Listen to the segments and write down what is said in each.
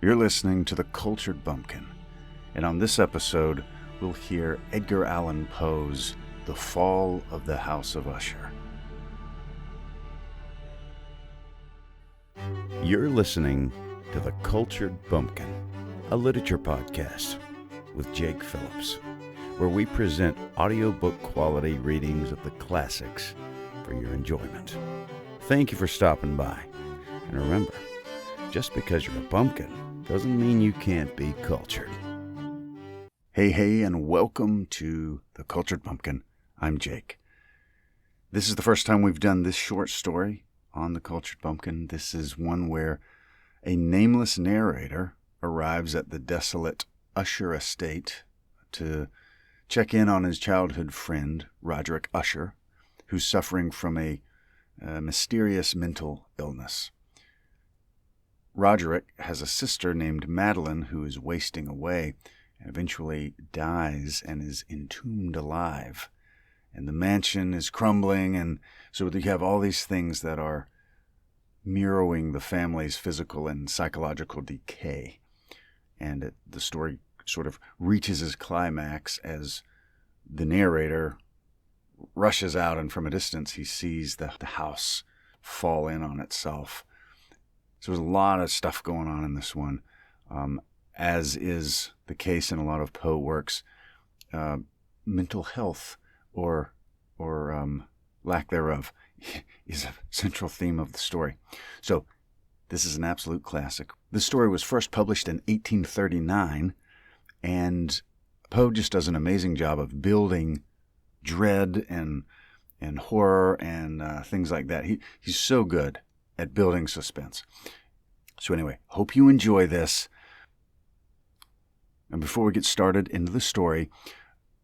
You're listening to The Cultured Bumpkin, and on this episode, we'll hear Edgar Allan Poe's The Fall of the House of Usher. You're listening to The Cultured Bumpkin, a literature podcast with Jake Phillips, where we present audiobook quality readings of the classics for your enjoyment. Thank you for stopping by, and remember, just because you're a bumpkin doesn't mean you can't be cultured. Hey, and welcome to The Cultured Bumpkin. I'm Jake. This is the first time we've done this short story on The Cultured Bumpkin. This is one where a nameless narrator arrives at the desolate Usher estate to check in on his childhood friend, Roderick Usher, who's suffering from a mysterious mental illness. Roderick has a sister named Madeline who is wasting away and eventually dies and is entombed alive. And the mansion is crumbling, and so you have all these things that are mirroring the family's physical and psychological decay. And the story sort of reaches its climax as the narrator rushes out, and from a distance he sees the house fall in on itself. So there's a lot of stuff going on in this one, as is the case in a lot of Poe works. Mental health or lack thereof is a central theme of the story. So this is an absolute classic. This story was first published in 1839, and Poe just does an amazing job of building dread and horror and things like that. He's so good at building suspense. So anyway, hope you enjoy this. And before we get started into the story,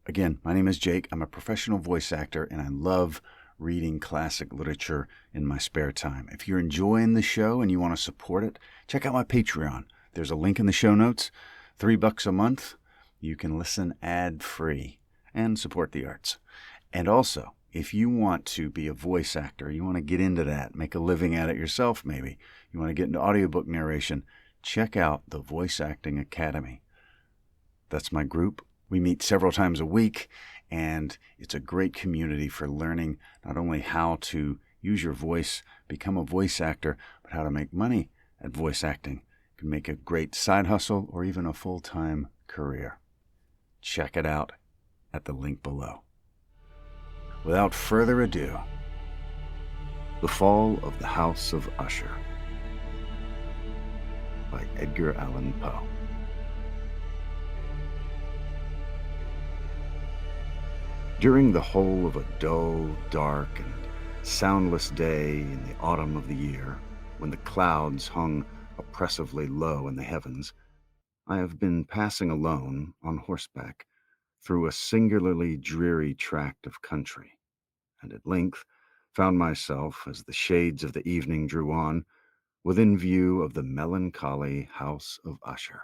again, my name is Jake. I'm a professional voice actor, and I love reading classic literature in my spare time. If you're enjoying the show and you want to support it, check out my Patreon. There's a link in the show notes. $3 a month. You can listen ad-free and support the arts. And also, if you want to be a voice actor, you want to get into that, make a living at it yourself maybe, you want to get into audiobook narration, check out the Voice Acting Academy. That's my group. We meet several times a week, and it's a great community for learning not only how to use your voice, become a voice actor, but how to make money at voice acting. You can make a great side hustle or even a full-time career. Check it out at the link below. Without further ado, The Fall of the House of Usher by Edgar Allan Poe. During the whole of a dull, dark, and soundless day in the autumn of the year, when the clouds hung oppressively low in the heavens, I have been passing alone on horseback through a singularly dreary tract of country, and at length found myself, as the shades of the evening drew on, within view of the melancholy house of Usher.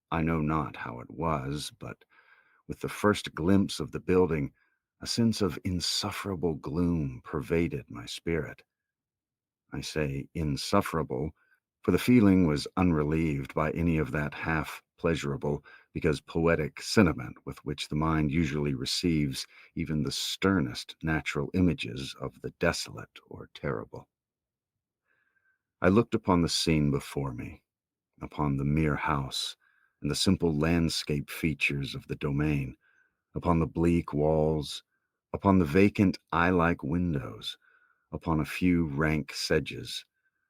I know not how it was, but with the first glimpse of the building, a sense of insufferable gloom pervaded my spirit. I say insufferable, for the feeling was unrelieved by any of that half-pleasurable, because poetic sentiment with which the mind usually receives even the sternest natural images of the desolate or terrible. I looked upon the scene before me, upon the mere house and the simple landscape features of the domain, upon the bleak walls, upon the vacant eye-like windows, upon a few rank sedges,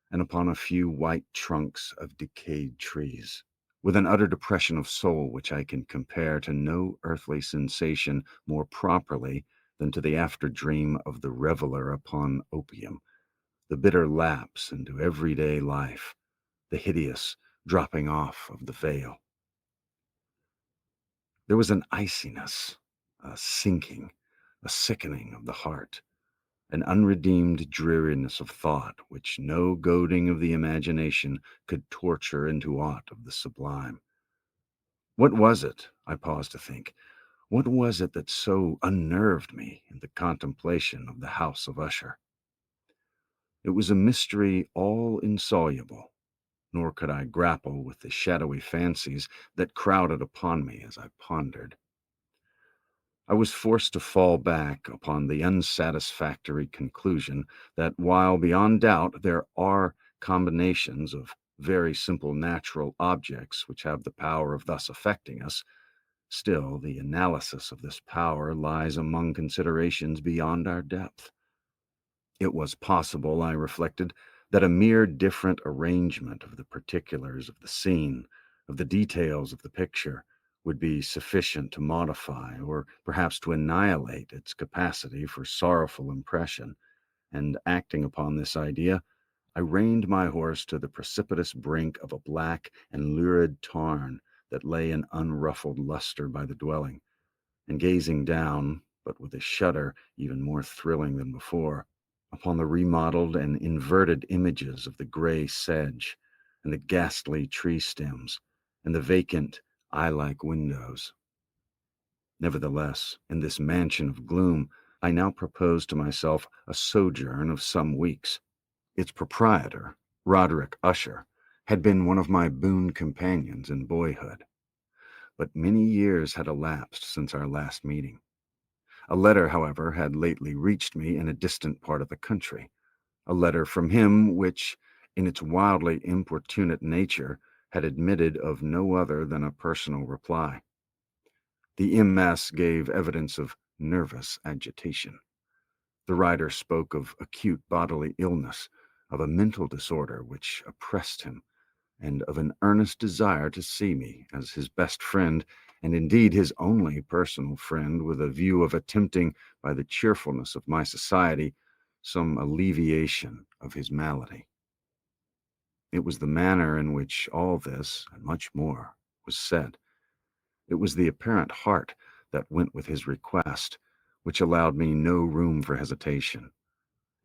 and upon a few white trunks of decayed trees, with an utter depression of soul which I can compare to no earthly sensation more properly than to the after-dream of the reveler upon opium, the bitter lapse into everyday life, the hideous dropping off of the veil. There was an iciness, a sinking, a sickening of the heart, an unredeemed dreariness of thought which no goading of the imagination could torture into aught of the sublime. What was it, I paused to think, what was it that so unnerved me in the contemplation of the house of Usher? It was a mystery all insoluble, nor could I grapple with the shadowy fancies that crowded upon me as I pondered. I was forced to fall back upon the unsatisfactory conclusion that while beyond doubt there are combinations of very simple natural objects which have the power of thus affecting us, still the analysis of this power lies among considerations beyond our depth. It was possible, I reflected, that a mere different arrangement of the particulars of the scene, of the details of the picture, would be sufficient to modify or perhaps to annihilate its capacity for sorrowful impression, and acting upon this idea, I reined my horse to the precipitous brink of a black and lurid tarn that lay in unruffled luster by the dwelling, and gazing down, but with a shudder even more thrilling than before, upon the remodeled and inverted images of the gray sedge, and the ghastly tree stems, and the vacant, eye-like windows. Nevertheless, in this mansion of gloom, I now proposed to myself a sojourn of some weeks. Its proprietor, Roderick Usher, had been one of my boon companions in boyhood, but many years had elapsed since our last meeting. A letter, however, had lately reached me in a distant part of the country, a letter from him which, in its wildly importunate nature, had admitted of no other than a personal reply. The MS gave evidence of nervous agitation. The writer spoke of acute bodily illness, of a mental disorder which oppressed him, and of an earnest desire to see me as his best friend, and indeed his only personal friend, with a view of attempting, by the cheerfulness of my society, some alleviation of his malady. It was the manner in which all this, and much more, was said. It was the apparent heart that went with his request, which allowed me no room for hesitation,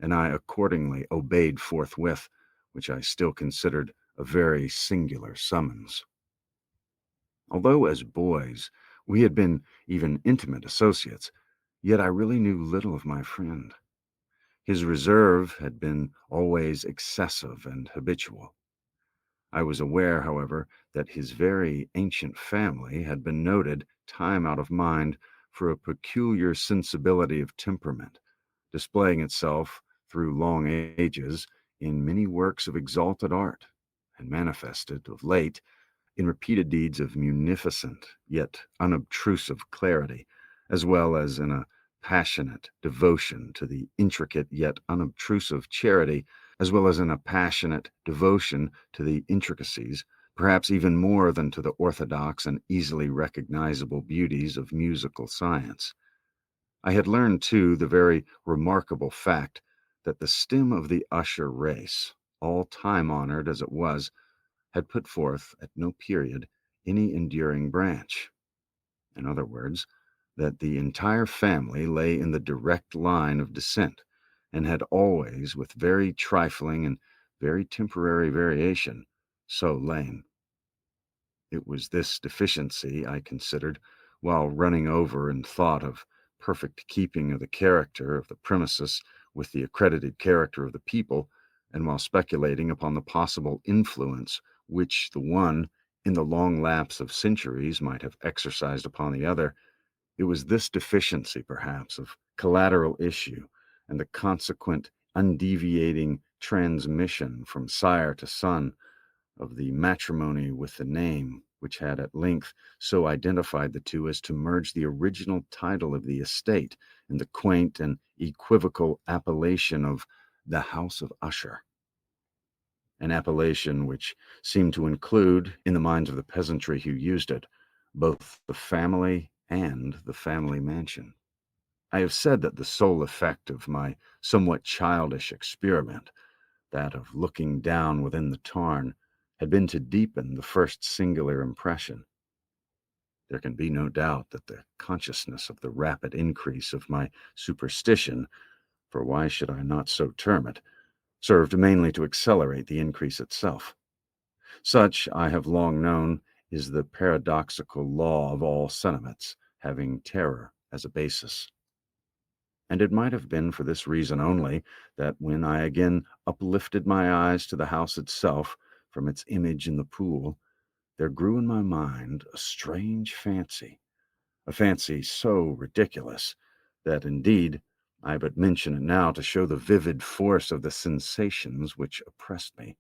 and I accordingly obeyed forthwith, which I still considered a very singular summons. Although as boys we had been even intimate associates, yet I really knew little of my friend. His reserve had been always excessive and habitual. I was aware, however, that his very ancient family had been noted, time out of mind, for a peculiar sensibility of temperament, displaying itself through long ages in many works of exalted art, and manifested, of late, in repeated deeds of munificent yet unobtrusive clarity, as well as in a passionate devotion to the intricate yet unobtrusive charity, as well as in a passionate devotion to the intricacies, perhaps even more than to the orthodox and easily recognizable beauties of musical science. I had learned, too, the very remarkable fact that the stem of the Usher race, all time-honored as it was, had put forth at no period any enduring branch. In other words, that the entire family lay in the direct line of descent, and had always, with very trifling and very temporary variation, so lain. It was this deficiency, I considered, while running over in thought of perfect keeping of the character of the premises with the accredited character of the people, and while speculating upon the possible influence which the one, in the long lapse of centuries, might have exercised upon the other, it was this deficiency, perhaps, of collateral issue, and the consequent undeviating transmission from sire to son of the matrimony with the name, which had at length so identified the two as to merge the original title of the estate in the quaint and equivocal appellation of the House of Usher, an appellation which seemed to include, in the minds of the peasantry who used it, both the family and the family mansion. I have said that the sole effect of my somewhat childish experiment, that of looking down within the tarn, had been to deepen the first singular impression. There can be no doubt that the consciousness of the rapid increase of my superstition, for why should I not so term it, served mainly to accelerate the increase itself. Such, I have long known, is the paradoxical law of all sentiments, having terror as a basis. And it might have been for this reason only that when I again uplifted my eyes to the house itself, from its image in the pool, there grew in my mind a strange fancy, a fancy so ridiculous that, indeed, I but mention it now to show the vivid force of the sensations which oppressed me.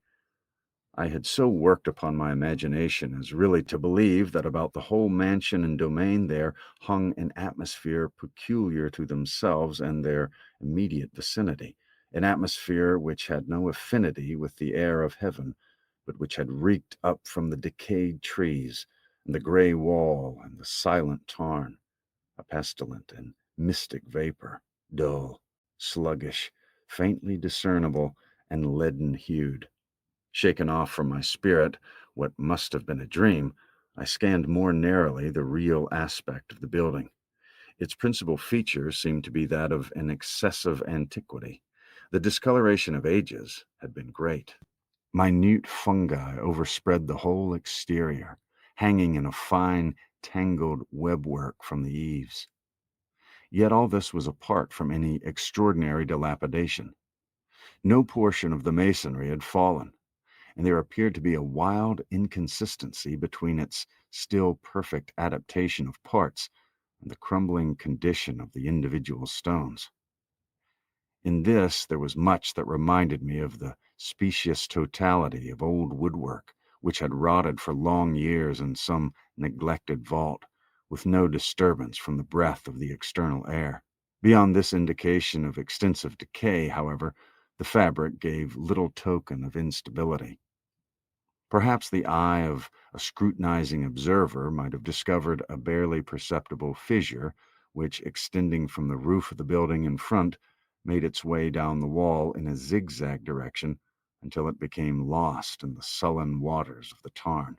I had so worked upon my imagination as really to believe that about the whole mansion and domain there hung an atmosphere peculiar to themselves and their immediate vicinity, an atmosphere which had no affinity with the air of heaven, but which had reeked up from the decayed trees and the gray wall and the silent tarn, a pestilent and mystic vapor, dull, sluggish, faintly discernible, and leaden-hued. Shaken off from my spirit what must have been a dream, I scanned more narrowly the real aspect of the building. Its principal feature seemed to be that of an excessive antiquity. The discoloration of ages had been great. Minute fungi overspread the whole exterior, hanging in a fine, tangled webwork from the eaves. Yet all this was apart from any extraordinary dilapidation. No portion of the masonry had fallen, and there appeared to be a wild inconsistency between its still perfect adaptation of parts and the crumbling condition of the individual stones. In this there was much that reminded me of the specious totality of old woodwork, which had rotted for long years in some neglected vault, with no disturbance from the breath of the external air. Beyond this indication of extensive decay, however, the fabric gave little token of instability. Perhaps the eye of a scrutinizing observer might have discovered a barely perceptible fissure, which, extending from the roof of the building in front, made its way down the wall in a zigzag direction until it became lost in the sullen waters of the tarn.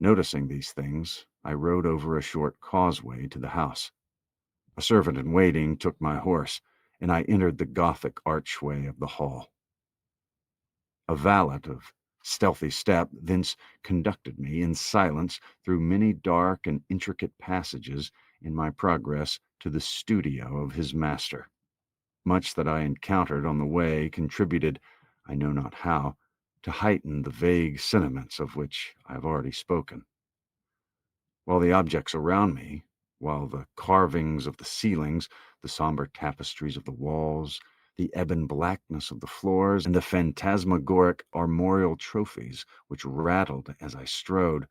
Noticing these things, I rode over a short causeway to the house. A servant in waiting took my horse, and I entered the Gothic archway of the hall. A valet of stealthy step thence conducted me in silence through many dark and intricate passages in my progress to the studio of his master. Much that I encountered on the way contributed, I know not how, to heighten the vague sentiments of which I have already spoken. While the objects around me, while the carvings of the ceilings, the somber tapestries of the walls, the ebon blackness of the floors, and the phantasmagoric armorial trophies which rattled as I strode,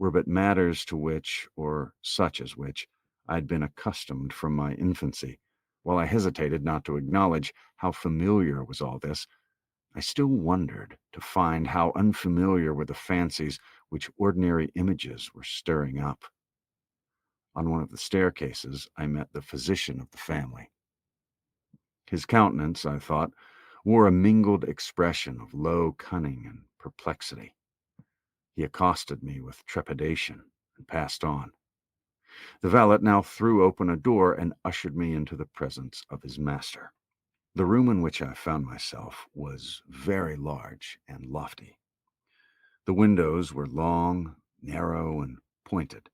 were but matters to which, or such as which, I had been accustomed from my infancy, while I hesitated not to acknowledge how familiar was all this, I still wondered to find how unfamiliar were the fancies which ordinary images were stirring up. On one of the staircases, I met the physician of the family. His countenance, I thought, wore a mingled expression of low cunning and perplexity. He accosted me with trepidation and passed on. The valet now threw open a door and ushered me into the presence of his master. The room in which I found myself was very large and lofty. The windows were long, narrow, and pointed,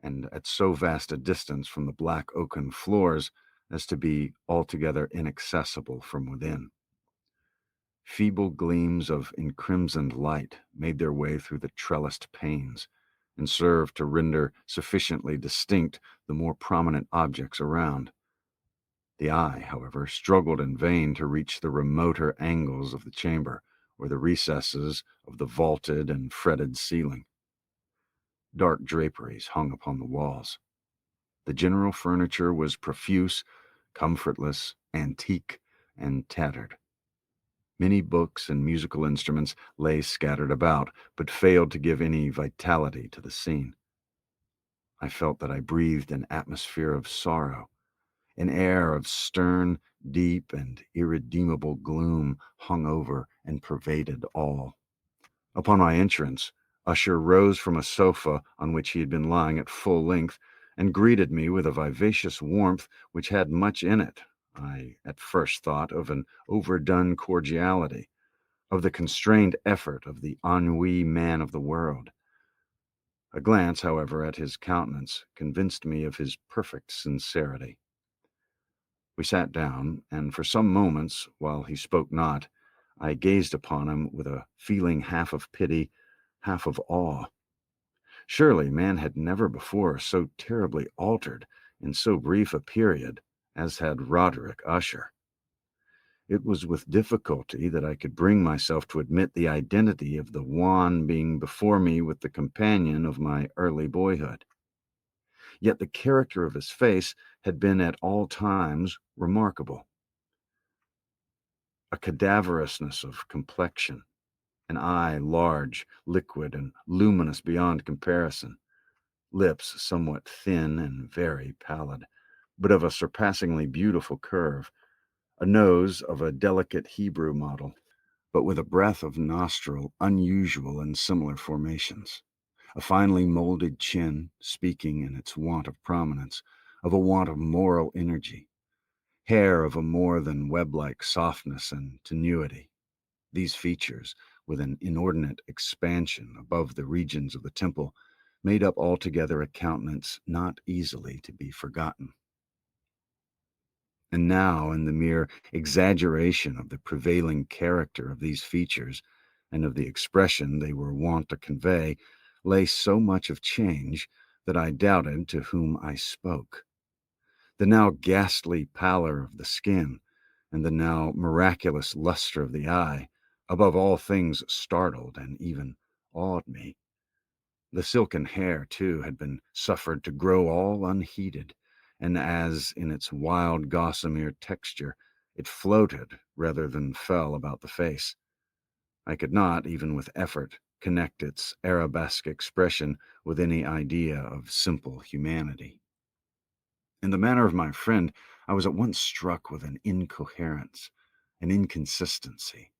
and at so vast a distance from the black oaken floors as to be altogether inaccessible from within. Feeble gleams of encrimsoned light made their way through the trellised panes, and served to render sufficiently distinct the more prominent objects around. The eye, however, struggled in vain to reach the remoter angles of the chamber, or the recesses of the vaulted and fretted ceiling. Dark draperies hung upon the walls. The general furniture was profuse, comfortless, antique, and tattered. Many books and musical instruments lay scattered about, but failed to give any vitality to the scene. I felt that I breathed an atmosphere of sorrow. An air of stern, deep, and irredeemable gloom hung over and pervaded all. Upon my entrance, USHER rose from a sofa on which he had been lying at full length, and greeted me with a vivacious warmth which had much in it, I at first thought, of an overdone cordiality, of the constrained effort of the ennuyé man of the world. A glance, however, at his countenance convinced me of his perfect sincerity. We sat down, and for some moments, while he spoke not, I gazed upon him with a feeling half of pity, half of awe. Surely man had never before so terribly altered in so brief a period as had Roderick Usher. It was with difficulty that I could bring myself to admit the identity of the wan being before me with the companion of my early boyhood. Yet the character of his face had been at all times remarkable. A cadaverousness of complexion, an eye large, liquid, and luminous beyond comparison, lips somewhat thin and very pallid, but of a surpassingly beautiful curve, a nose of a delicate Hebrew model, but with a breadth of nostril unusual in similar formations, a finely molded chin, speaking in its want of prominence, of a want of moral energy, hair of a more than web-like softness and tenuity. These features, with an inordinate expansion above the regions of the temple, made up altogether a countenance not easily to be forgotten. And now, in the mere exaggeration of the prevailing character of these features, and of the expression they were wont to convey, lay so much of change that I doubted to whom I spoke. The now ghastly pallor of the skin, and the now miraculous luster of the eye, above all things startled and even awed me. The silken hair, too, had been suffered to grow all unheeded, and as, in its wild gossamer texture, it floated rather than fell about the face, I could not, even with effort, connect its arabesque expression with any idea of simple humanity. In the manner of my friend, I was at once struck with an incoherence, an inconsistency,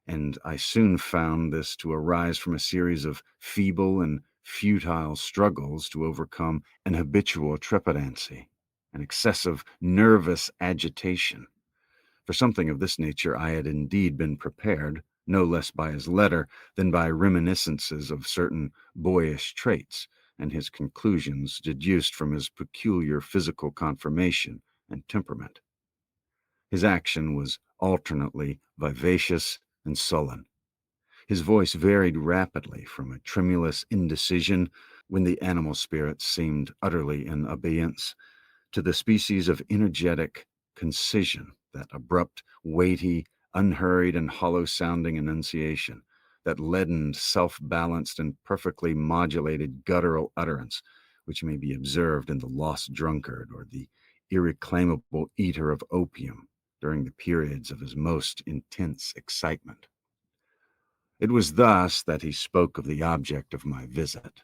and I soon found this to arise from a series of feeble and futile struggles to overcome an habitual trepidancy, an excessive nervous agitation. For something of this nature I had indeed been prepared, no less by his letter than by reminiscences of certain boyish traits, and his conclusions deduced from his peculiar physical conformation and temperament. His action was alternately vivacious and sullen. His voice varied rapidly from a tremulous indecision, when the animal spirits seemed utterly in abeyance, to the species of energetic concision, that abrupt, weighty, unhurried, and hollow-sounding enunciation, that leadened, self-balanced, and perfectly modulated guttural utterance, which may be observed in the lost drunkard or the irreclaimable eater of opium during the periods of his most intense excitement. It was thus that he spoke of the object of my visit,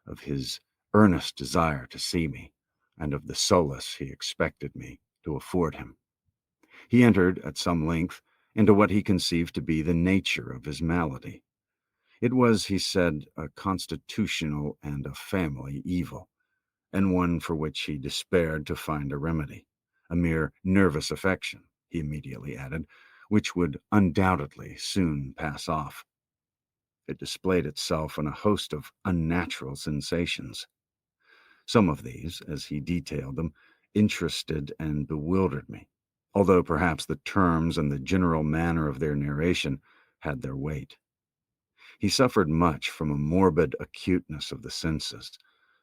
of his earnest desire to see me, and of the solace he expected me to afford him. He entered, at some length, into what he conceived to be the nature of his malady. It was, he said, a constitutional and a family evil, and one for which he despaired to find a remedy, a mere nervous affection, he immediately added, which would undoubtedly soon pass off. It displayed itself in a host of unnatural sensations. Some of these, as he detailed them, interested and bewildered me, although perhaps the terms and the general manner of their narration had their weight. He suffered much from a morbid acuteness of the senses.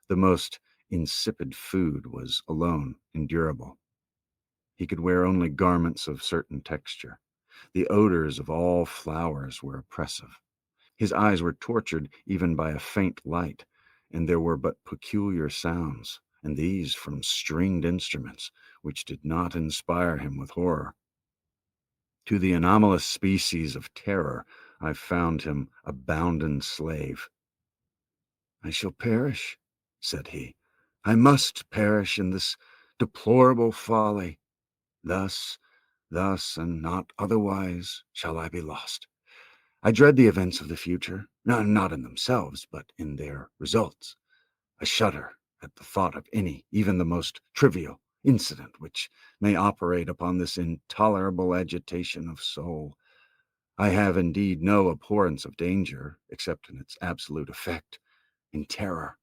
The most insipid food was alone endurable. He could wear only garments of certain texture. The odors of all flowers were oppressive. His eyes were tortured even by a faint light, and there were but peculiar sounds, and these from stringed instruments, which did not inspire him with horror. To the anomalous species of terror, I found him a bounden slave. "I shall perish," said he. "I must perish in this deplorable folly. Thus, and not otherwise, shall I be lost. I dread the events of the future, not in themselves, but in their results. I shudder at the thought of any, even the most trivial, incident which may operate upon this intolerable agitation of soul. I have indeed no abhorrence of danger, except in its absolute effect, in terror.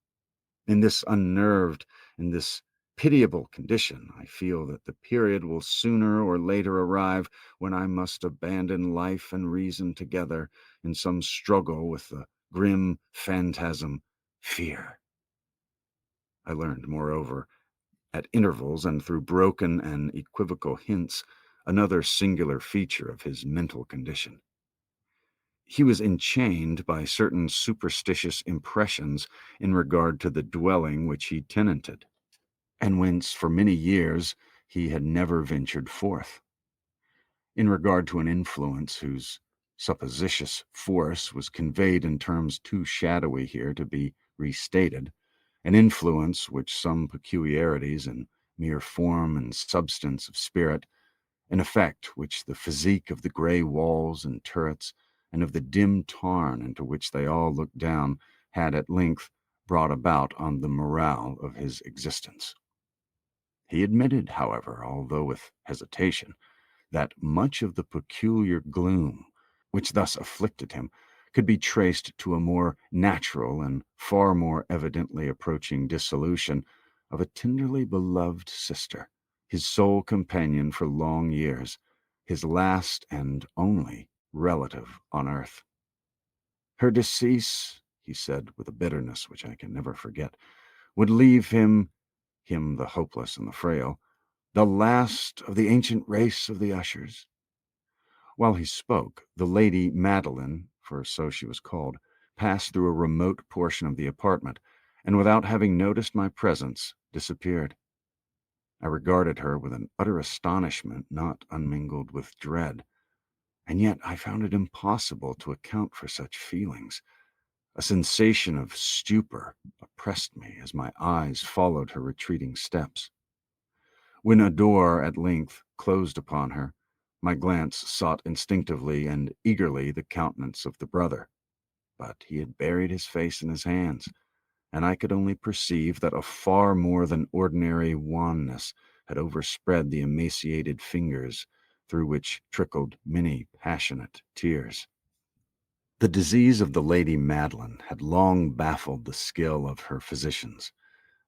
In this unnerved, in this pitiable condition, I feel that the period will sooner or later arrive when I must abandon life and reason together in some struggle with the grim phantasm, fear. I learned, moreover, at intervals and through broken and equivocal hints, another singular feature of his mental condition. He was enchained by certain superstitious impressions in regard to the dwelling which he tenanted, and whence for many years he had never ventured forth. In regard to an influence whose supposititious force was conveyed in terms too shadowy here to be restated, an influence which some peculiarities in mere form and substance of spirit, an effect which the physique of the grey walls and turrets and of the dim tarn into which they all looked down had at length brought about on the morale of his existence. He admitted, however, although with hesitation, that much of the peculiar gloom which thus afflicted him could be traced to a more natural and far more evidently approaching dissolution of a tenderly beloved sister, his sole companion for long years, his last and only relative on earth. Her decease, he said with a bitterness which I can never forget, would leave him the hopeless and the frail, the last of the ancient race of the USHERs. While he spoke, the Lady Madeline, for so she was called, passed through a remote portion of the apartment, and without having noticed my presence, disappeared. I regarded her with an utter astonishment not unmingled with dread, and yet I found it impossible to account for such feelings. A sensation of stupor oppressed me as my eyes followed her retreating steps. When a door at length closed upon her, my glance sought instinctively and eagerly the countenance of the brother, but he had buried his face in his hands, and I could only perceive that a far more than ordinary wanness had overspread the emaciated fingers, through which trickled many passionate tears. The disease of the Lady Madeline had long baffled the skill of her physicians.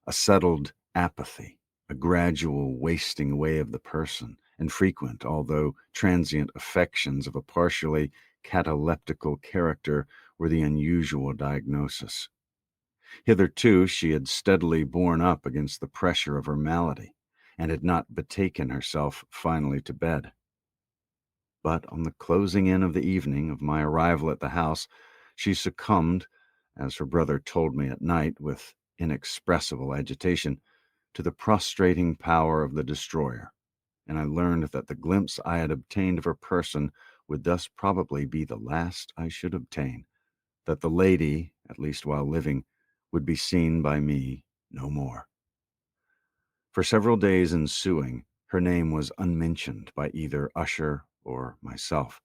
A settled apathy, a gradual wasting away of the person, and frequent, although transient, affections of a partially cataleptical character were the unusual diagnosis. Hitherto she had steadily borne up against the pressure of her malady, and had not betaken herself finally to bed. But on the closing in of the evening of my arrival at the house, she succumbed, as her brother told me at night with inexpressible agitation, to the prostrating power of the destroyer, and I learned that the glimpse I had obtained of her person would thus probably be the last I should obtain, that the lady, at least while living, would be seen by me no more. For several days ensuing, her name was unmentioned by either USHER or myself,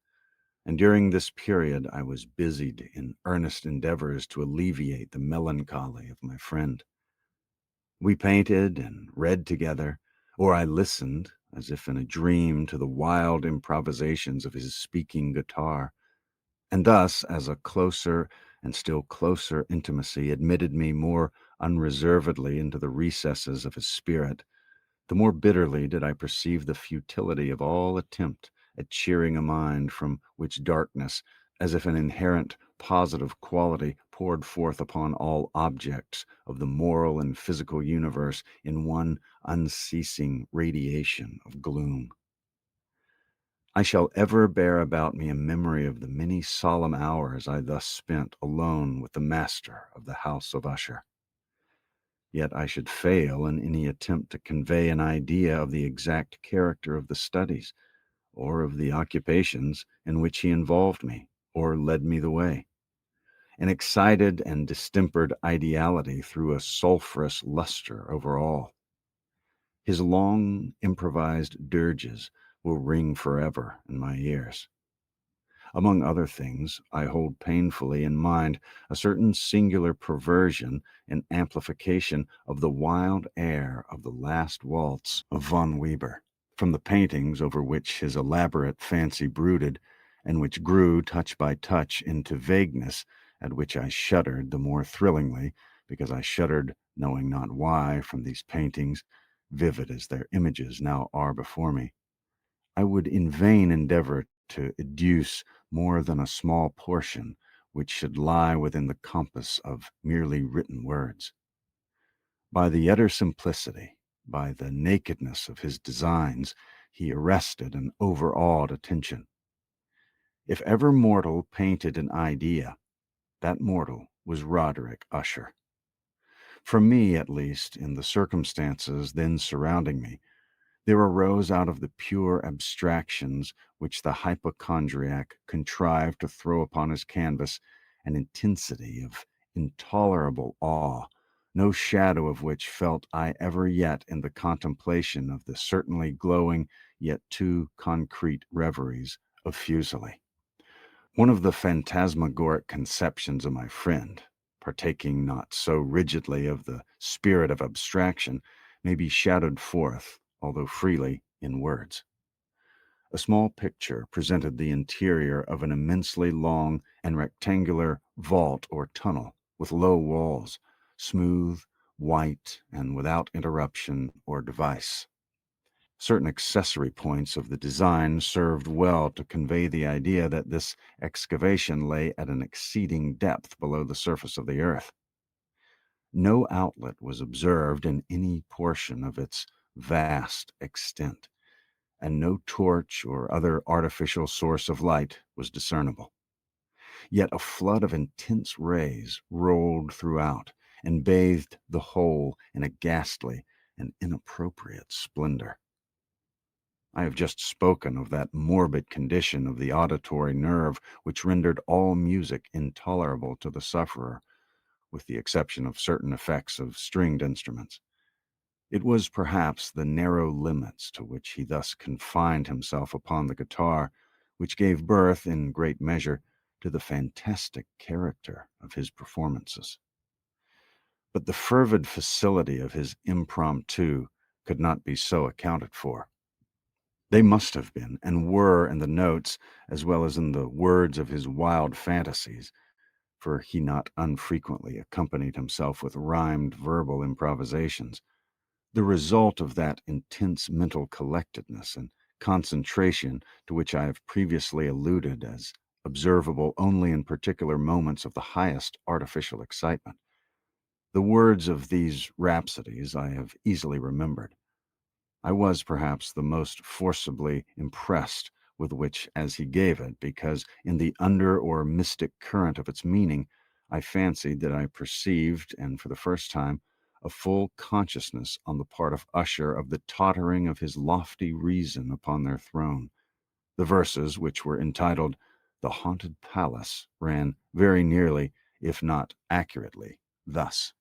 and during this period I was busied in earnest endeavors to alleviate the melancholy of my friend. We painted and read together, or I listened, as if in a dream, to the wild improvisations of his speaking guitar, and thus, as a closer and still closer intimacy admitted me more unreservedly into the recesses of his spirit, the more bitterly did I perceive the futility of all attempt at cheering a mind from which darkness, as if an inherent positive quality, poured forth upon all objects of the moral and physical universe in one unceasing radiation of gloom. I shall ever bear about me a memory of the many solemn hours I thus spent alone with the master of the house of USHER. Yet I should fail in any attempt to convey an idea of the exact character of the studies, or of the occupations in which he involved me, or led me the way. An excited and distempered ideality threw a sulphurous luster over all. His long improvised dirges will ring forever in my ears. Among other things, I hold painfully in mind a certain singular perversion and amplification of the wild air of the last waltz of von Weber, from the paintings over which his elaborate fancy brooded, and which grew, touch by touch, into vagueness, at which I shuddered the more thrillingly, because I shuddered, knowing not why, from these paintings, vivid as their images now are before me, I would in vain endeavor to educe more than a small portion which should lie within the compass of merely written words. By the utter simplicity, by the nakedness of his designs, he arrested and overawed attention. If ever mortal painted an idea, that mortal was Roderick Usher. For me, at least, in the circumstances then surrounding me, there arose out of the pure abstractions which the hypochondriac contrived to throw upon his canvas an intensity of intolerable awe, no shadow of which felt I ever yet in the contemplation of the certainly glowing yet too concrete reveries of Fuseli. One of the phantasmagoric conceptions of my friend, partaking not so rigidly of the spirit of abstraction, may be shadowed forth, although freely, in words. A small picture presented the interior of an immensely long and rectangular vault or tunnel with low walls, smooth, white, and without interruption or device. Certain accessory points of the design served well to convey the idea that this excavation lay at an exceeding depth below the surface of the earth. No outlet was observed in any portion of its vast extent, and no torch or other artificial source of light was discernible. Yet a flood of intense rays rolled throughout and bathed the whole in a ghastly and inappropriate splendor. I have just spoken of that morbid condition of the auditory nerve which rendered all music intolerable to the sufferer, with the exception of certain effects of stringed instruments. It was perhaps the narrow limits to which he thus confined himself upon the guitar which gave birth, in great measure, to the fantastic character of his performances. But the fervid facility of his impromptu could not be so accounted for. They must have been, and were, in the notes, as well as in the words of his wild fantasies, for he not unfrequently accompanied himself with rhymed verbal improvisations, the result of that intense mental collectedness and concentration to which I have previously alluded as observable only in particular moments of the highest artificial excitement. The words of these rhapsodies I have easily remembered. I was perhaps the most forcibly impressed with which as he gave it, because in the under or mystic current of its meaning, I fancied that I perceived, and for the first time, a full consciousness on the part of Usher of the tottering of his lofty reason upon their throne. The verses, which were entitled "The Haunted Palace," ran very nearly, if not accurately, thus: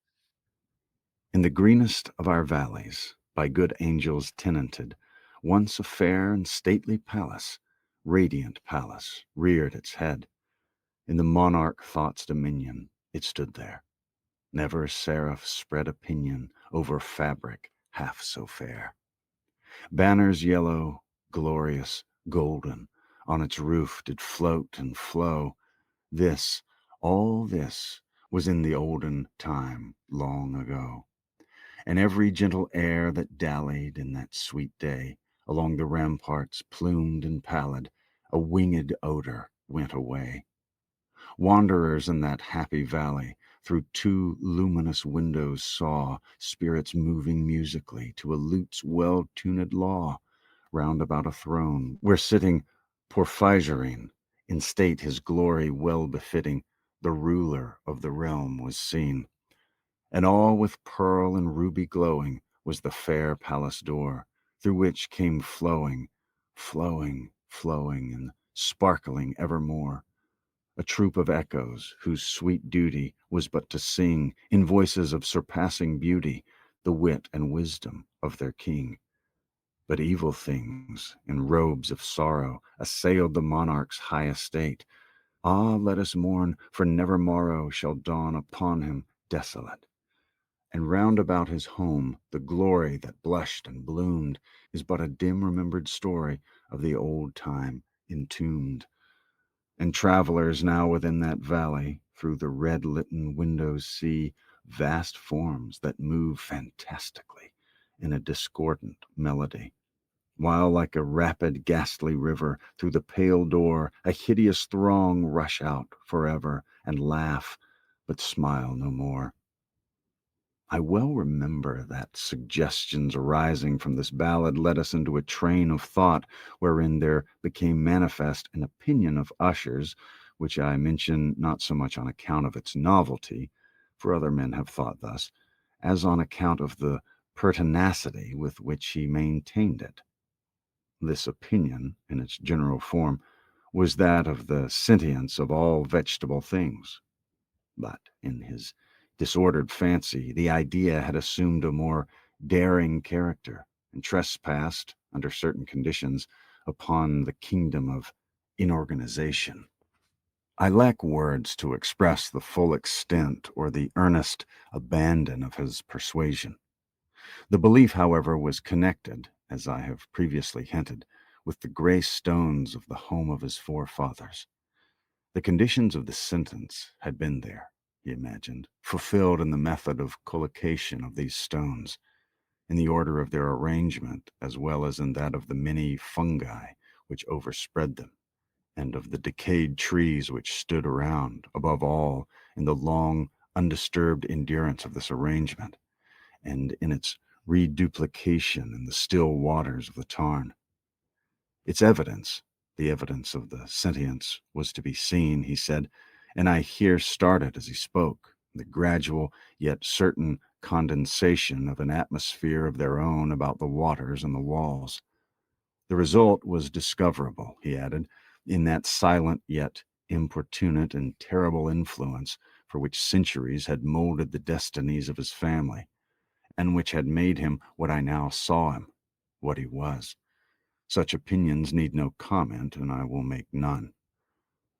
In the greenest of our valleys, by good angels tenanted, once a fair and stately palace, radiant palace, reared its head. In the monarch thought's dominion it stood there. Never seraph spread a pinion over fabric half so fair. Banners yellow, glorious, golden, on its roof did float and flow. This, all this, was in the olden time, long ago. And every gentle air that dallied in that sweet day along the ramparts, plumed and pallid, a winged odor went away. Wanderers in that happy valley through two luminous windows saw spirits moving musically to a lute's well-tuned law round about a throne, where sitting Porphyrion, in state his glory well befitting, the ruler of the realm was seen. And all with pearl and ruby glowing was the fair palace door, through which came flowing, flowing, and sparkling evermore, a troop of echoes whose sweet duty was but to sing, in voices of surpassing beauty, the wit and wisdom of their king. But evil things, in robes of sorrow, assailed the monarch's high estate. Ah, let us mourn, for never morrow shall dawn upon him desolate. And round about his home the glory that blushed and bloomed is but a dim remembered story of the old time entombed. And travelers now within that valley through the red-litten windows see vast forms that move fantastically in a discordant melody, while like a rapid ghastly river through the pale door a hideous throng rush out forever and laugh, but smile no more. I well remember that suggestions arising from this ballad led us into a train of thought wherein there became manifest an opinion of Usher's, which I mention not so much on account of its novelty, for other men have thought thus, as on account of the pertinacity with which he maintained it. This opinion, in its general form, was that of the sentience of all vegetable things. But in his disordered fancy, the idea had assumed a more daring character and trespassed, under certain conditions, upon the kingdom of inorganization. I lack words to express the full extent or the earnest abandon of his persuasion. The belief, however, was connected, as I have previously hinted, with the gray stones of the home of his forefathers. The conditions of the sentence had been there, he imagined, fulfilled in the method of collocation of these stones, in the order of their arrangement, as well as in that of the many fungi which overspread them, and of the decayed trees which stood around, above all, in the long, undisturbed endurance of this arrangement, and in its reduplication in the still waters of the tarn. Its evidence, the evidence of the sentience, was to be seen, he said, and I here started as he spoke, the gradual yet certain condensation of an atmosphere of their own about the waters and the walls. The result was discoverable, he added, in that silent yet importunate and terrible influence for which centuries had molded the destinies of his family, and which had made him what I now saw him, what he was. Such opinions need no comment, and I will make none.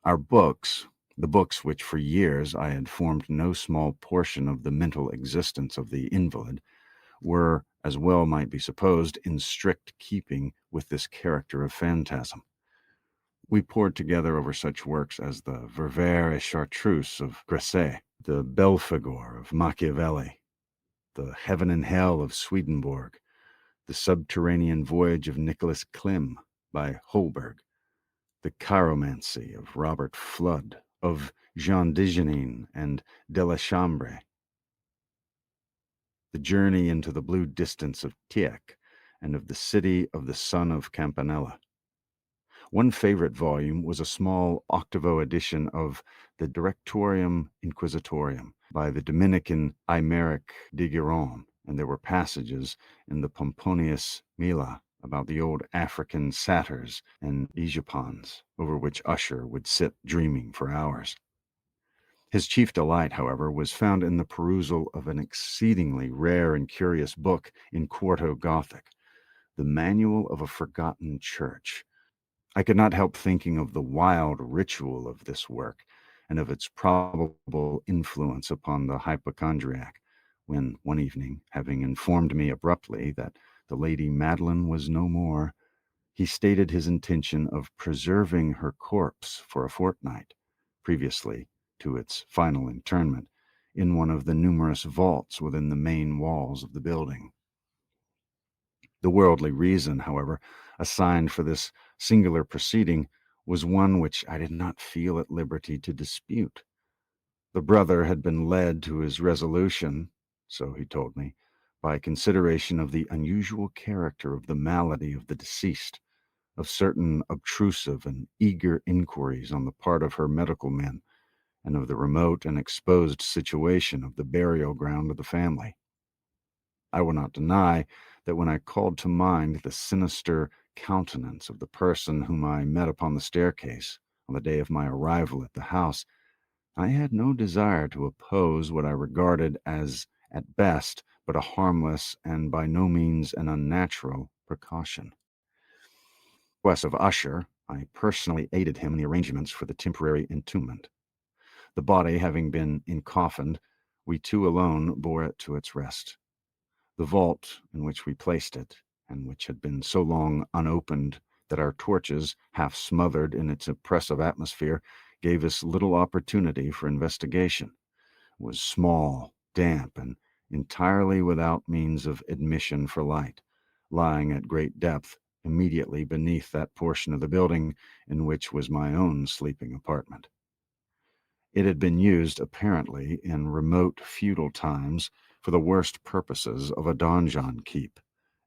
Our books, the books which for years I had formed no small portion of the mental existence of the invalid, were, as well might be supposed, in strict keeping with this character of phantasm. We pored together over such works as the Ververs et Chartreuse of Gresset, the Belphegor of Machiavelli, the Heaven and Hell of Swedenborg, the Subterranean Voyage of Nicholas Klim by Holberg, the Chiromancy of Robert Flood, of Jean Degenine and de la Chambre, the Journey into the Blue Distance of Tieck, and of the City of the Son of Campanella. One favorite volume was a small octavo edition of the Directorium Inquisitorium by the Dominican Aymeric de Gueron, and there were passages in the Pomponius Mela about the old African satyrs and Aegipans, over which Usher would sit dreaming for hours. His chief delight, however, was found in the perusal of an exceedingly rare and curious book in quarto Gothic, the Manual of a Forgotten Church. I could not help thinking of the wild ritual of this work and of its probable influence upon the hypochondriac, when one evening, having informed me abruptly that the Lady Madeline was no more, he stated his intention of preserving her corpse for a fortnight, previously to its final interment, in one of the numerous vaults within the main walls of the building. The worldly reason, however, assigned for this singular proceeding was one which I did not feel at liberty to dispute. The brother had been led to his resolution, so he told me, by consideration of the unusual character of the malady of the deceased, of certain obtrusive and eager inquiries on the part of her medical men, and of the remote and exposed situation of the burial ground of the family. I will not deny that when I called to mind the sinister countenance of the person whom I met upon the staircase on the day of my arrival at the house, I had no desire to oppose what I regarded as, at best, but a harmless and by no means an unnatural precaution. West of Usher, I personally aided him in the arrangements for the temporary entombment. The body having been encoffined, we two alone bore it to its rest. The vault in which we placed it, and which had been so long unopened that our torches, half smothered in its oppressive atmosphere, gave us little opportunity for investigation, was small, damp, and entirely without means of admission for light, lying at great depth immediately beneath that portion of the building in which was my own sleeping apartment. It had been used, apparently, in remote feudal times for the worst purposes of a donjon keep,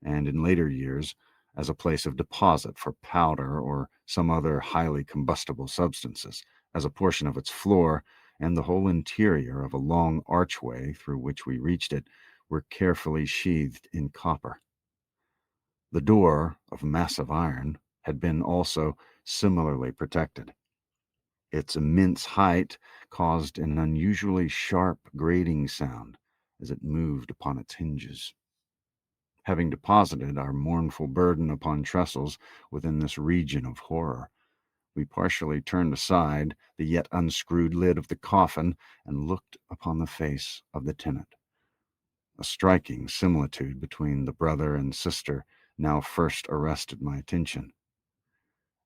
and in later years as a place of deposit for powder or some other highly combustible substances, as a portion of its floor and the whole interior of a long archway through which we reached it were carefully sheathed in copper. The door, of massive iron, had been also similarly protected. Its immense height caused an unusually sharp grating sound as it moved upon its hinges. Having deposited our mournful burden upon trestles within this region of horror, we partially turned aside the yet unscrewed lid of the coffin and looked upon the face of the tenant. A striking similitude between the brother and sister now first arrested my attention,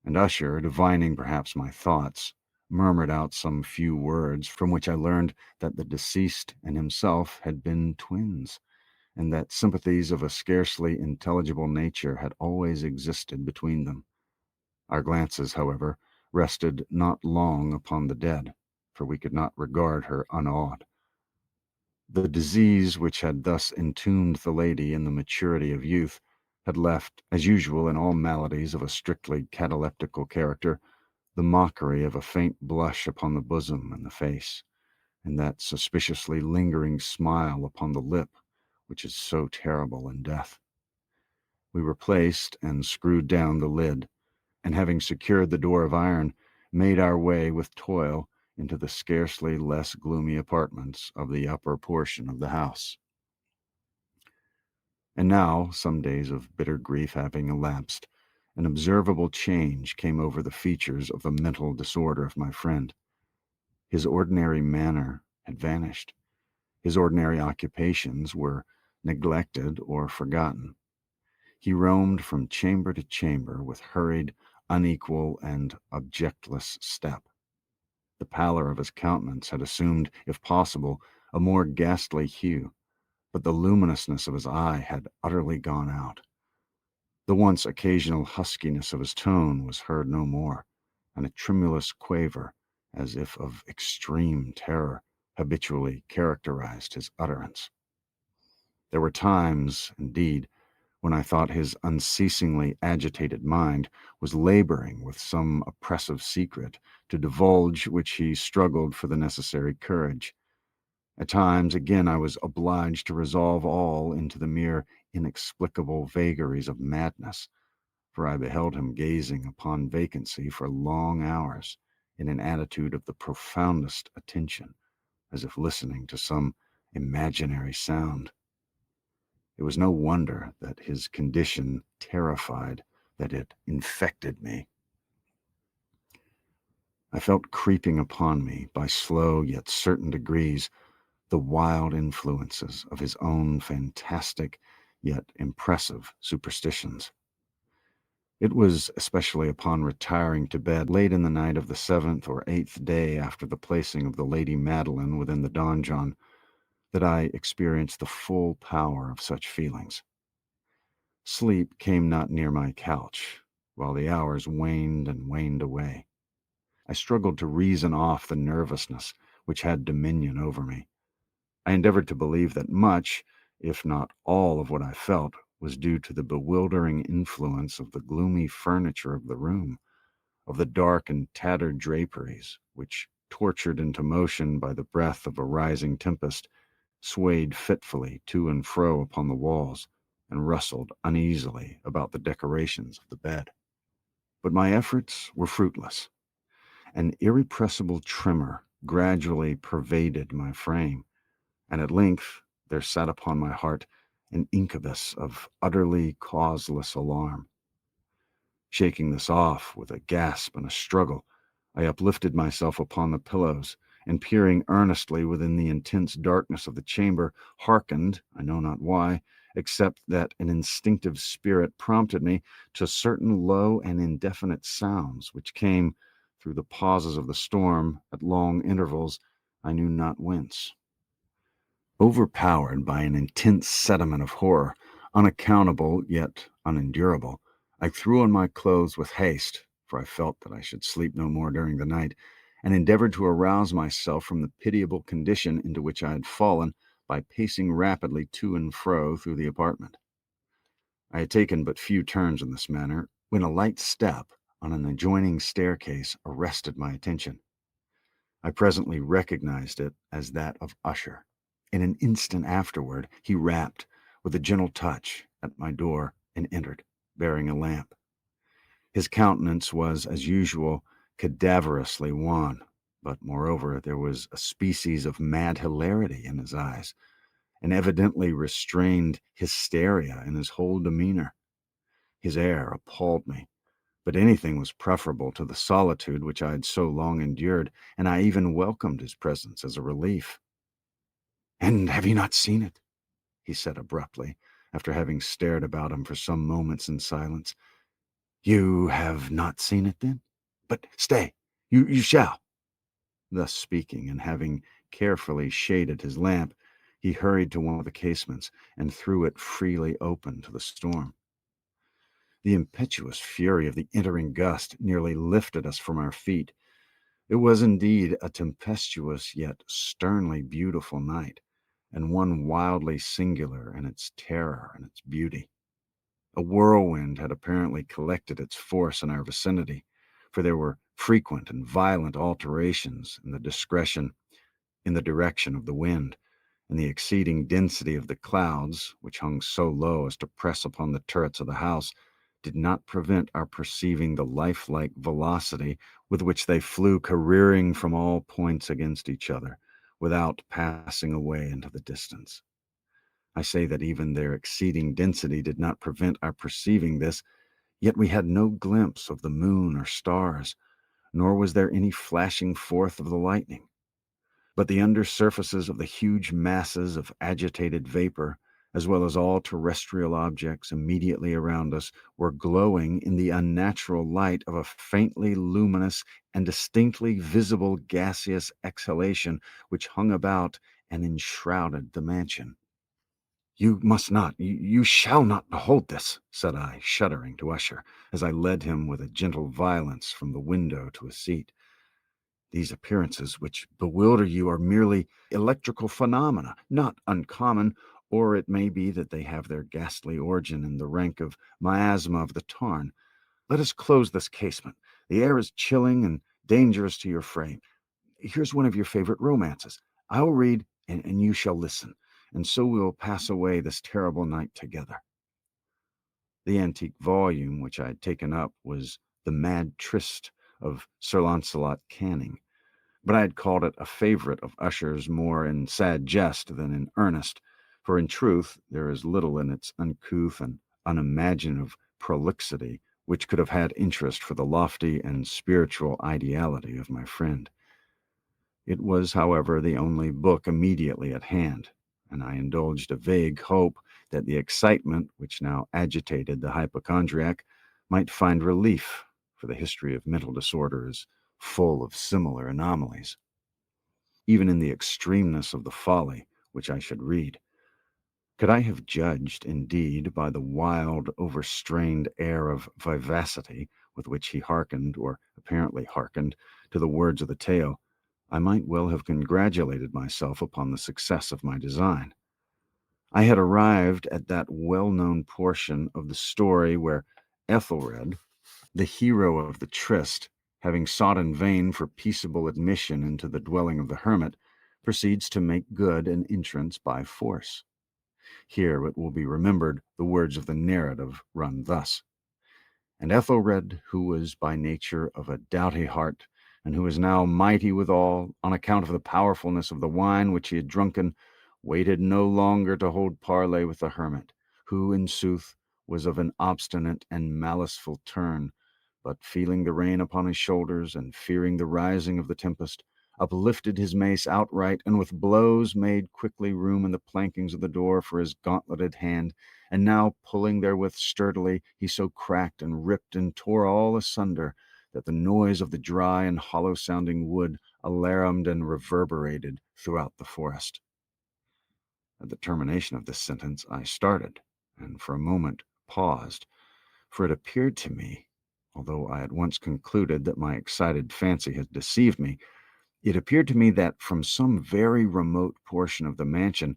and USHER, divining perhaps my thoughts, murmured out some few words from which I learned that the deceased and himself had been twins, and that sympathies of a scarcely intelligible nature had always existed between them. Our glances, however, rested not long upon the dead, for we could not regard her unawed. The disease which had thus entombed the lady in the maturity of youth had left, as usual in all maladies of a strictly cataleptical character, the mockery of a faint blush upon the bosom and the face, and that suspiciously lingering smile upon the lip which is so terrible in death. We replaced and screwed down the lid, and having secured the door of iron, made our way with toil into the scarcely less gloomy apartments of the upper portion of the house. And now, some days of bitter grief having elapsed, an observable change came over the features of the mental disorder of my friend. His ordinary manner had vanished. His ordinary occupations were neglected or forgotten. He roamed from chamber to chamber with hurried, unequal, and objectless step. The pallor of his countenance had assumed, if possible, a more ghastly hue, but the luminousness of his eye had utterly gone out. The once occasional huskiness of his tone was heard no more, and a tremulous quaver, as if of extreme terror, habitually characterized his utterance. There were times, indeed, when I thought his unceasingly agitated mind was laboring with some oppressive secret, to divulge which he struggled for the necessary courage. At times, again, I was obliged to resolve all into the mere inexplicable vagaries of madness, for I beheld him gazing upon vacancy for long hours, in an attitude of the profoundest attention, as if listening to some imaginary sound. It was no wonder that his condition terrified, that it infected me. I felt creeping upon me, by slow yet certain degrees, the wild influences of his own fantastic yet impressive superstitions. It was especially upon retiring to bed late in the night of the 7th or 8th day after the placing of the Lady Madeline within the donjon that I experienced the full power of such feelings. Sleep came not near my couch, while the hours waned and waned away. I struggled to reason off the nervousness which had dominion over me. I endeavored to believe that much, if not all, of what I felt was due to the bewildering influence of the gloomy furniture of the room, of the dark and tattered draperies, which, tortured into motion by the breath of a rising tempest, swayed fitfully to and fro upon the walls, and rustled uneasily about the decorations of the bed. But my efforts were fruitless. An irrepressible tremor gradually pervaded my frame, and at length there sat upon my heart an incubus of utterly causeless alarm. Shaking this off with a gasp and a struggle, I uplifted myself upon the pillows, and peering earnestly within the intense darkness of the chamber, hearkened, I know not why, except that an instinctive spirit prompted me to certain low and indefinite sounds which came, through the pauses of the storm, at long intervals, I knew not whence. Overpowered by an intense sediment of horror, unaccountable yet unendurable, I threw on my clothes with haste, for I felt that I should sleep no more during the night, and endeavored to arouse myself from the pitiable condition into which I had fallen by pacing rapidly to and fro through the apartment. I had taken but few turns in this manner when a light step on an adjoining staircase arrested my attention. I presently recognized it as that of USHER. In an instant afterward, he rapped, with a gentle touch, at my door and entered, bearing a lamp. His countenance was, as usual, cadaverously wan, but, moreover, there was a species of mad hilarity in his eyes, an evidently restrained hysteria in his whole demeanor. His air appalled me, but anything was preferable to the solitude which I had so long endured, and I even welcomed his presence as a relief. "And have you not seen it?" he said abruptly, after having stared about him for some moments in silence. "You have not seen it, then? But stay, you shall." Thus speaking, and having carefully shaded his lamp, he hurried to one of the casements and threw it freely open to the storm. The impetuous fury of the entering gust nearly lifted us from our feet. It was indeed a tempestuous yet sternly beautiful night, and one wildly singular in its terror and its beauty. A whirlwind had apparently collected its force in our vicinity, for there were frequent and violent alterations in the direction of the wind, and the exceeding density of the clouds, which hung so low as to press upon the turrets of the house, did not prevent our perceiving the lifelike velocity with which they flew careering from all points against each other, without passing away into the distance. I say that even their exceeding density did not prevent our perceiving this, yet we had no glimpse of the moon or stars, nor was there any flashing forth of the lightning. But the under surfaces of the huge masses of agitated vapor, as well as all terrestrial objects immediately around us, were glowing in the unnatural light of a faintly luminous and distinctly visible gaseous exhalation which hung about and enshrouded the mansion. "You must not, you shall not behold this," said I, shuddering, to USHER, as I led him with a gentle violence from the window to a seat. "These appearances which bewilder you are merely electrical phenomena, not uncommon, or it may be that they have their ghastly origin in the rank of miasma of the tarn. Let us close this casement. The air is chilling and dangerous to your frame. Here's one of your favorite romances. I will read, and you shall listen, and so we will pass away this terrible night together." The antique volume which I had taken up was The Mad Tryst of Sir Launcelot Canning, but I had called it a favorite of Usher's more in sad jest than in earnest, for in truth there is little in its uncouth and unimaginative prolixity which could have had interest for the lofty and spiritual ideality of my friend. It was, however, the only book immediately at hand, and I indulged a vague hope that the excitement which now agitated the hypochondriac might find relief, for the history of mental disorder is full of similar anomalies. Even in the extremeness of the folly which I should read, could I have judged, indeed, by the wild, overstrained air of vivacity with which he hearkened, or apparently hearkened, to the words of the tale, I might well have congratulated myself upon the success of my design. I had arrived at that well-known portion of the story where Ethelred, the hero of the tryst, having sought in vain for peaceable admission into the dwelling of the hermit, proceeds to make good an entrance by force. Here, it will be remembered, the words of the narrative run thus: "And Ethelred, who was by nature of a doughty heart, and who was now mighty withal, on account of the powerfulness of the wine which he had drunken, waited no longer to hold parley with the hermit, who, in sooth, was of an obstinate and maliceful turn, but feeling the rain upon his shoulders, and fearing the rising of the tempest, uplifted his mace outright, and with blows made quickly room in the plankings of the door for his gauntleted hand, and now pulling therewith sturdily, he so cracked and ripped and tore all asunder, that the noise of the dry and hollow-sounding wood alarumed and reverberated throughout the forest." At the termination of this sentence, I started, and for a moment paused, for it appeared to me, although I at once concluded that my excited fancy had deceived me, it appeared to me that from some very remote portion of the mansion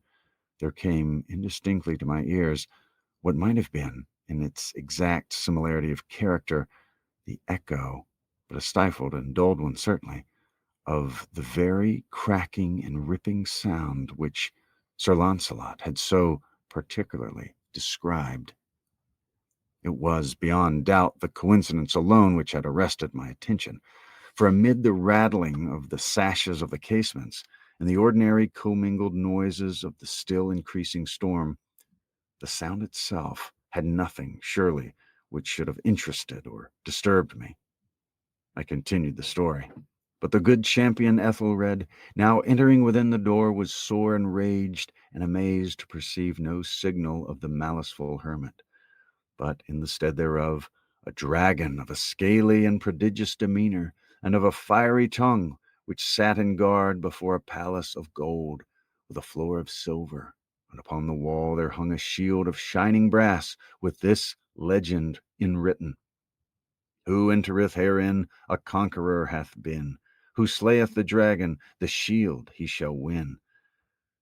there came indistinctly to my ears what might have been, in its exact similarity of character, the echo, but a stifled and dulled one certainly, of the very cracking and ripping sound which Sir Launcelot had so particularly described. It was, beyond doubt, the coincidence alone which had arrested my attention, for amid the rattling of the sashes of the casements and the ordinary commingled noises of the still increasing storm, the sound itself had nothing, surely, which should have interested or disturbed me. I continued the story. But the good champion Ethelred, now entering within the door, was sore enraged and amazed to perceive no signal of the maliceful hermit, but in the stead thereof a dragon of a scaly and prodigious demeanor, and of a fiery tongue, which sat in guard before a palace of gold, with a floor of silver, and upon the wall there hung a shield of shining brass, with this legend inwritten: Who entereth herein a conqueror hath been, who slayeth the dragon, the shield he shall win.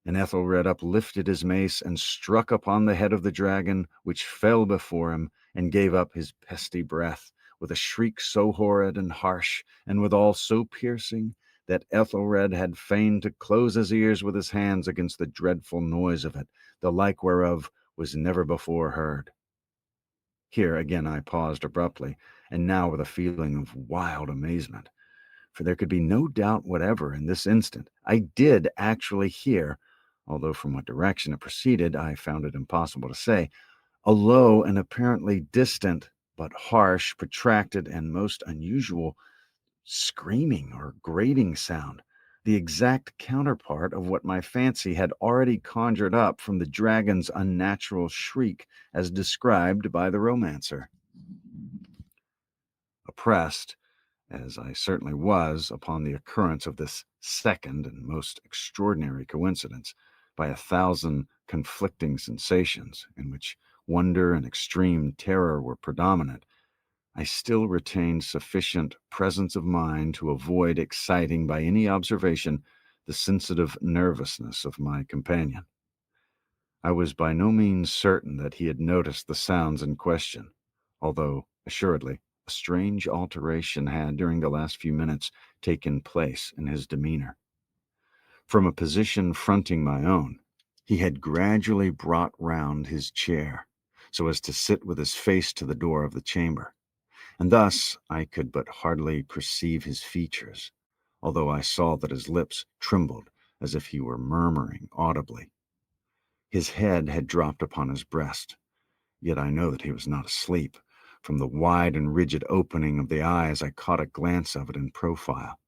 And Ethelred uplifted his mace and struck upon the head of the dragon, which fell before him, and gave up his pesty breath, with a shriek so horrid and harsh, and withal so piercing, that Ethelred had fain to close his ears with his hands against the dreadful noise of it, the like whereof was never before heard. Here again I paused abruptly, and now with a feeling of wild amazement, for there could be no doubt whatever in this instant I did actually hear, although from what direction it proceeded I found it impossible to say, a low and apparently distant, but harsh, protracted, and most unusual screaming or grating sound, the exact counterpart of what my fancy had already conjured up from the dragon's unnatural shriek as described by the romancer. Oppressed, as I certainly was, upon the occurrence of this second and most extraordinary coincidence, by 1,000 conflicting sensations, in which wonder and extreme terror were predominant, I still retained sufficient presence of mind to avoid exciting by any observation the sensitive nervousness of my companion. I was by no means certain that he had noticed the sounds in question, although, assuredly, a strange alteration had, during the last few minutes, taken place in his demeanor. From a position fronting my own, he had gradually brought round his chair, so as to sit with his face to the door of the chamber, and thus I could but hardly perceive his features, although I saw that his lips trembled as if he were murmuring audibly. His head had dropped upon his breast, yet I know that he was not asleep. From the wide and rigid opening of the eyes I caught a glance of it in profile.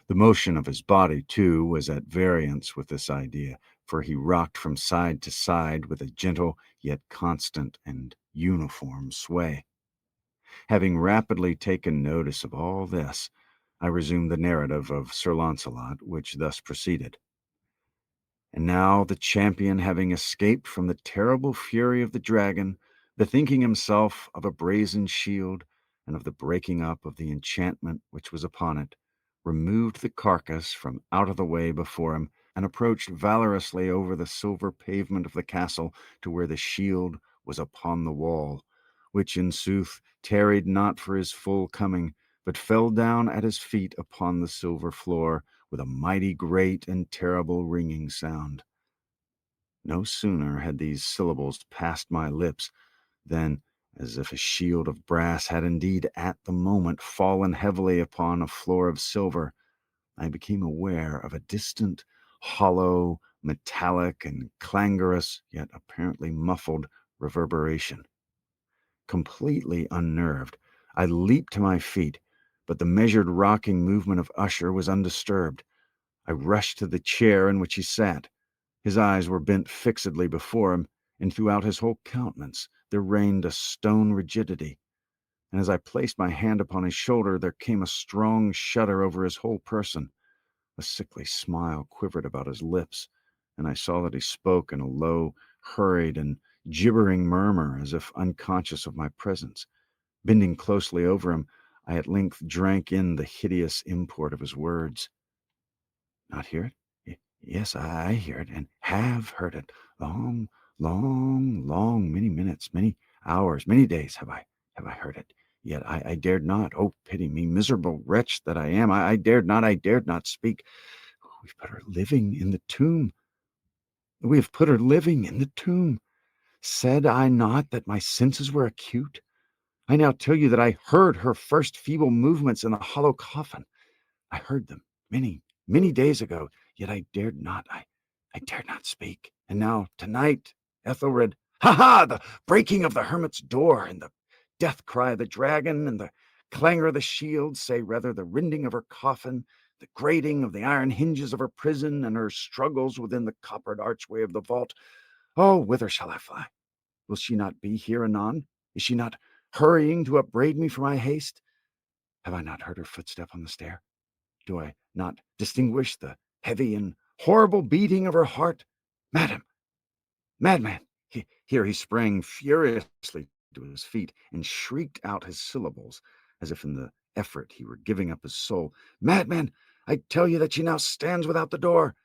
The motion of his body, too, was at variance with this idea, for he rocked from side to side with a gentle yet constant and uniform sway. Having rapidly taken notice of all this, I resumed the narrative of Sir Launcelot, which thus proceeded. And now the champion, having escaped from the terrible fury of the dragon, bethinking himself of a brazen shield and of the breaking up of the enchantment which was upon it, removed the carcass from out of the way before him, and approached valorously over the silver pavement of the castle to where the shield was upon the wall, which in sooth tarried not for his full coming, but fell down at his feet upon the silver floor, with a mighty great and terrible ringing sound. No sooner had these syllables passed my lips than, as if a shield of brass had indeed at the moment fallen heavily upon a floor of silver, I became aware of a distant, hollow, metallic, and clangorous, yet apparently muffled reverberation. Completely unnerved, I leaped to my feet, but the measured rocking movement of USHER was undisturbed. I rushed to the chair in which he sat. His eyes were bent fixedly before him, and throughout his whole countenance there reigned a stone rigidity. And as I placed my hand upon his shoulder, there came a strong shudder over his whole person. A sickly smile quivered about his lips, and I saw that he spoke in a low, hurried, and gibbering murmur as if unconscious of my presence. Bending closely over him, I at length drank in the hideous import of his words. Not hear it? Yes, I hear it, and have heard it. Long, long, many minutes, many hours, many days have I heard it. Yet I dared not. Oh, pity me, miserable wretch that I am. I dared not speak. We've put her living in the tomb. We have put her living in the tomb. Said I not that my senses were acute? I now tell you that I heard her first feeble movements in the hollow coffin. I heard them many days ago, yet I dared not. I dared not speak. And now, tonight, Ethelred, ha! The breaking of the hermit's door, and the death cry of the dragon, and the clangor of the shield, say rather the rending of her coffin, the grating of the iron hinges of her prison, and her struggles within the coppered archway of the vault. Oh, whither shall I fly? Will she not be here anon? Is she not hurrying to upbraid me for my haste? Have I not heard her footstep on the stair? Do I not distinguish the heavy and horrible beating of her heart? Madman! Here he sprang furiously to his feet and shrieked out his syllables, as if in the effort he were giving up his soul. Madman! I tell you that she now stands without the door.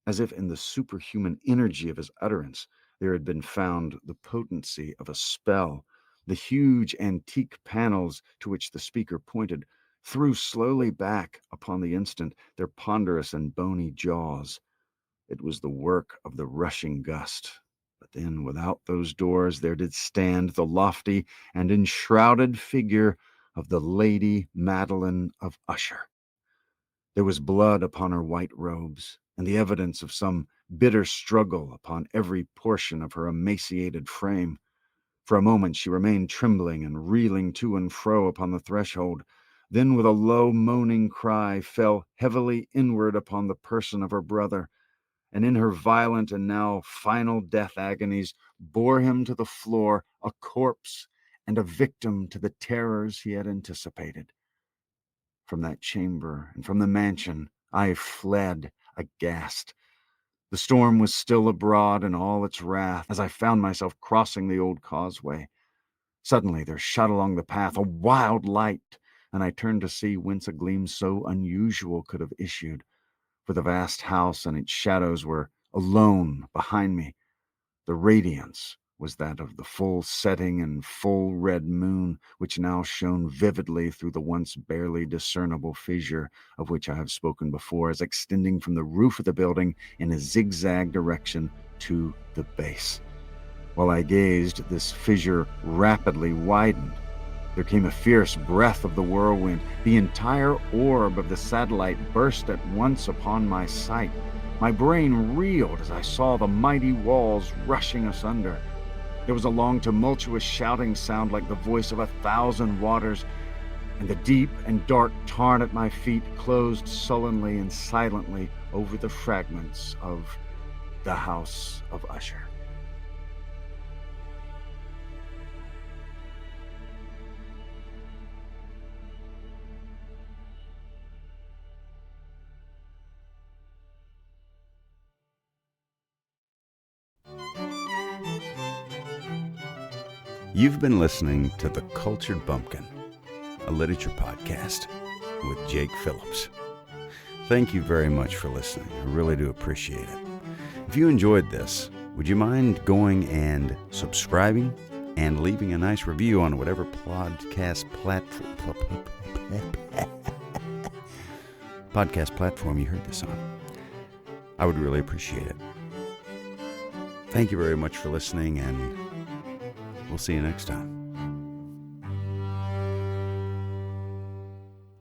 As if in the superhuman energy of his utterance there had been found the potency of a spell. The huge antique panels to which the speaker pointed threw slowly back upon the instant their ponderous and bony jaws. It was the work of the rushing gust. But then without those doors there did stand the lofty and enshrouded figure of the Lady Madeline of USHER. There was blood upon her white robes, and the evidence of some bitter struggle upon every portion of her emaciated frame. For a moment she remained trembling and reeling to and fro upon the threshold, then with a low moaning cry fell heavily inward upon the person of her brother, and in her violent and now final death agonies bore him to the floor, a corpse and a victim to the terrors he had anticipated. From that chamber and from the mansion I fled aghast. The storm was still abroad in all its wrath as I found myself crossing the old causeway. Suddenly there shot along the path a wild light, and I turned to see whence a gleam so unusual could have issued, for the vast house and its shadows were alone behind me. The radiance was that of the full setting and full red moon, which now shone vividly through the once barely discernible fissure of which I have spoken before, as extending from the roof of the building in a zigzag direction to the base. While I gazed, this fissure rapidly widened. There came a fierce breath of the whirlwind. The entire orb of the satellite burst at once upon my sight. My brain reeled as I saw the mighty walls rushing asunder. There was a long, tumultuous shouting sound like the voice of 1,000 waters, and the deep and dark tarn at my feet closed sullenly and silently over the fragments of the House of USHER. You've been listening to The Cultured Bumpkin, a literature podcast with Jake Phillips. Thank you very much for listening. I really do appreciate it. If you enjoyed this, would you mind going and subscribing and leaving a nice review on whatever podcast platform you heard this on? I would really appreciate it. Thank you very much for listening, and we'll see you next time.